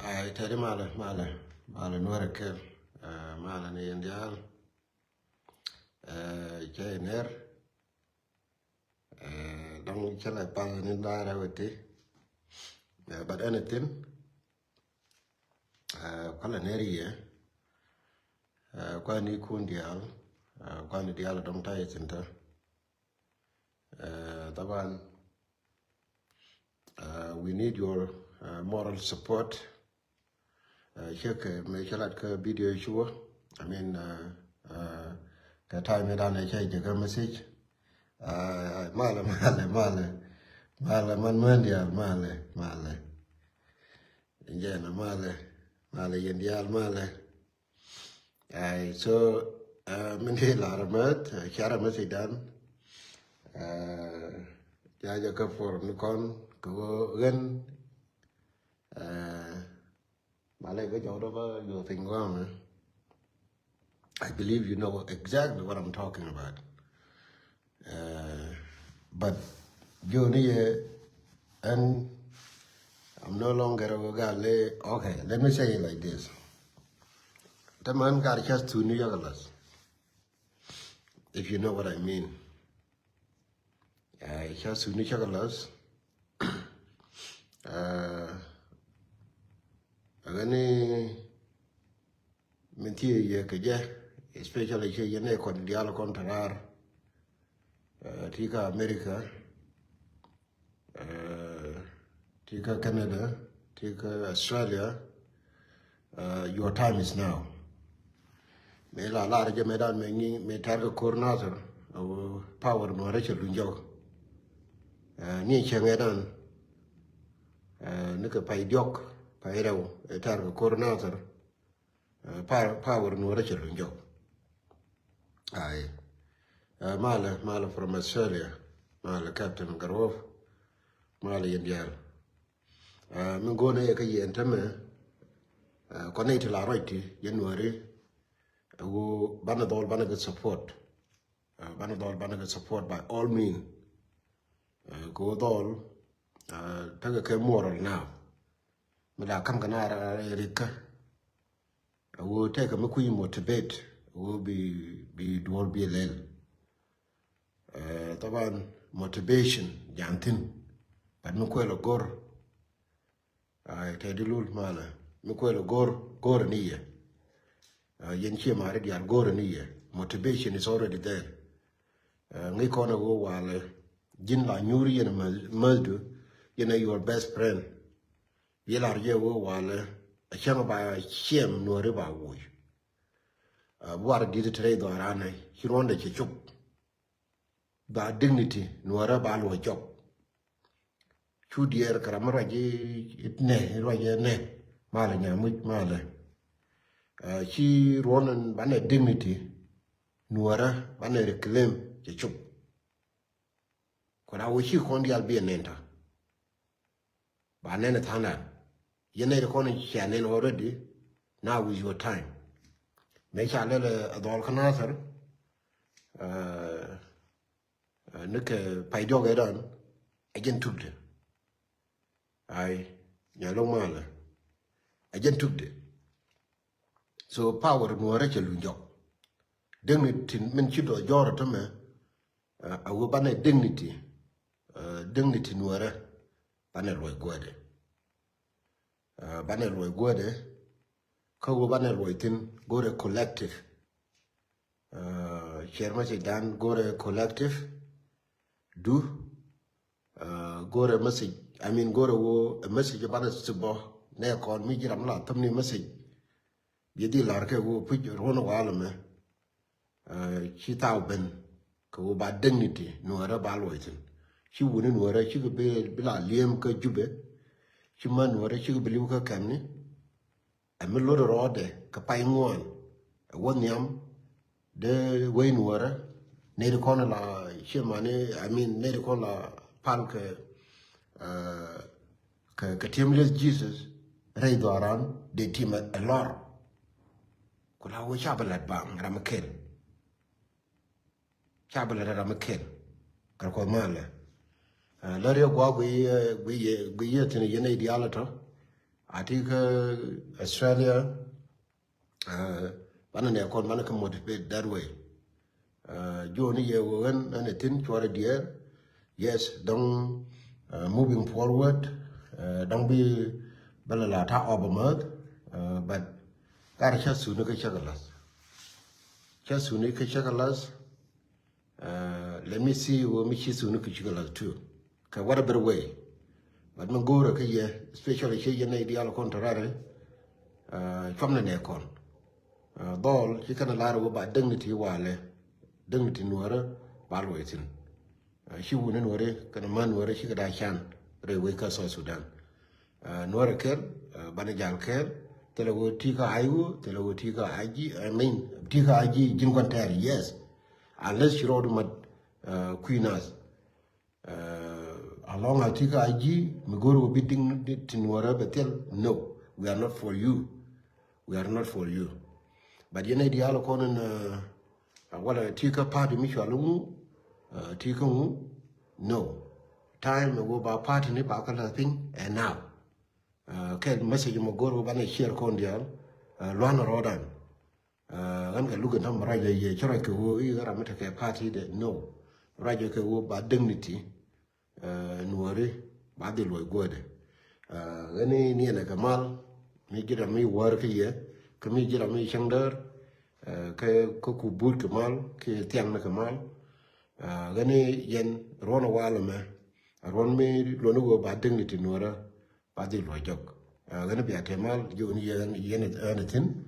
I tell him mala nuara kel mala ni indial jainer don't chala pal ni dara wati but anything pala neri kwa ni kundial kwa ni dial dong tai center taban we need your moral support. Check me chalat ka video show. I mean, ka time me dane chai jaga message. Male man mondial male. Injena male yendial male. So min hila ramat chara message dan. Jaja ka for nikon ko gan. I believe you know exactly what I'm talking about. But and I'm no longer okay, let me say it like this. The man got just to New Yorkers, if you know what I mean. Just to New Yorkers. Agani menti ye keje especially che yene kon dialo kontarar tika America tika Canada tika Australia your time is now me la je medan me targa coordinator power no reche lunjo ni chengedan nika pay diok Pairo, a target coordinator, power no Richard Joe. Mala from Australia, Mala Captain Garov, Mala Indial. Mingone Kay and Tame, connect la right, January, who Banadol Banagat support. Banadol Banagat support by all means. Go all, take a moral now. Mala kam kana Erika. I will take a McQueen motivate. Will be dual be lel. Taban motivation jantin. But Mukwelo gor. I tedilul mala. Mukwelo gor niye. Yenchi maridi al gor niye. Motivation is already there. Ngikona go wale. Jin la nyuri yen mazdu. Yena your best friend. Yelar ye wo wale a chama ba chem no riba wo war di trade do arana hironde che chup ba dignity no riba lo job chudier karamara ji itne roye ne mala nyamut mala chi ronan bane dignity nuara bane reclaim che chup ko da wo chi kondi albi nenta ba nena thana Yene recording channel already. Now is your time. Make sure that the organizer, Nick Paido get on again took it. I Yalong Mala again took it. So power no Rachel job. Dignity Minchido Joratome, I will ban a dignity, dignity no banner way good. Banner way good, Kogo banner way thin, go to collective. Shermasi dan go to collective. Do go to message. I mean, go to a message about a subo. Ne call me Jiramla, Tommy message. Yedi Larke will put your own walame. She ben go by dignity, no other balwaiting. She wouldn't worry, she could be like Liam Kajube. She man where she believe her camney. A middle order, Kapaying one. A one yam, the Wayne water, Nady corner la Shimane, I mean, Nady corner Palk, Katimless Jesus, Raydoran, they team a lot. Could I wish Chabelet bang, Ramakin? Chabelet Ramakin, Karkomala. Lario go we yet in a yene dialator. I think Australia, one of con man can motivate that way. Johnny Yewen and a tin for a dear. Yes, don't moving forward. Don't be Balalata Obama, but gotta just soon look at chagalas. Just soon look at chagalas. Let me see what me soon look at chagalas too. What a better way. But Mangora, especially she and the other contrary, from the neck on. Ball, she can allow about dignity while dignity nuara, balwaiting. She wouldn't worry, can a man worry, she could I can, wake us South Sudan. Nuara care, Banajal care, Telawo Tika Iwu, Telawo Tika Ig, I mean, Tika Ig, Jinquantari, yes. Unless she wrote my Queen as. Along Atika IG, Migoro bidding Tinuara, but tell no, we are not for you. We are not for you. But you know the Alocon what a Tika party Michalu, Tika no. Time go by party Nipakala thing, and now. Can message Mogoro Bana share Condial, Luana Rodan. I'm going to look at them, Raja Choraka, either a medical party that no. Raja Kawo by dignity. Nuari badil loy gode gani ni na kamal mi jira mi war ke ye ke mi jira mi changdar ke ko ku bur kamal ke tiang na kamal gani yen rona wala me ron mi lo no ba dignity nuara badil loy jok gani bi atemal joni yen anything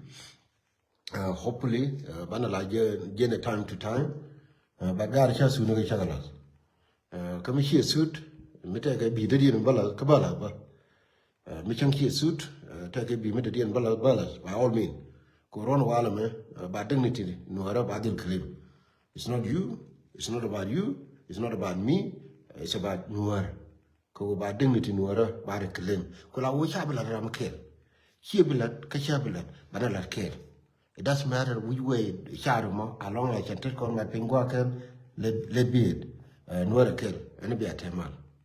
hopefully bana la je time to time but gar cha su no ke chagalas kami shi suit mita ga bi da din bala kabala ba mi chang shi suit ta ga bi mita din bala by all means corona wala me ba dignity no ara ba dil claim. It's not you, it's not about you, it's not about me, it's about nuar ko ba dignity no ara ba de claim ko la wo cha bala ram ker shi bala ka cha bala bana la ker. It doesn't matter which way charmo along I can take on my pingwa ken le bid nuara ker and be a temal.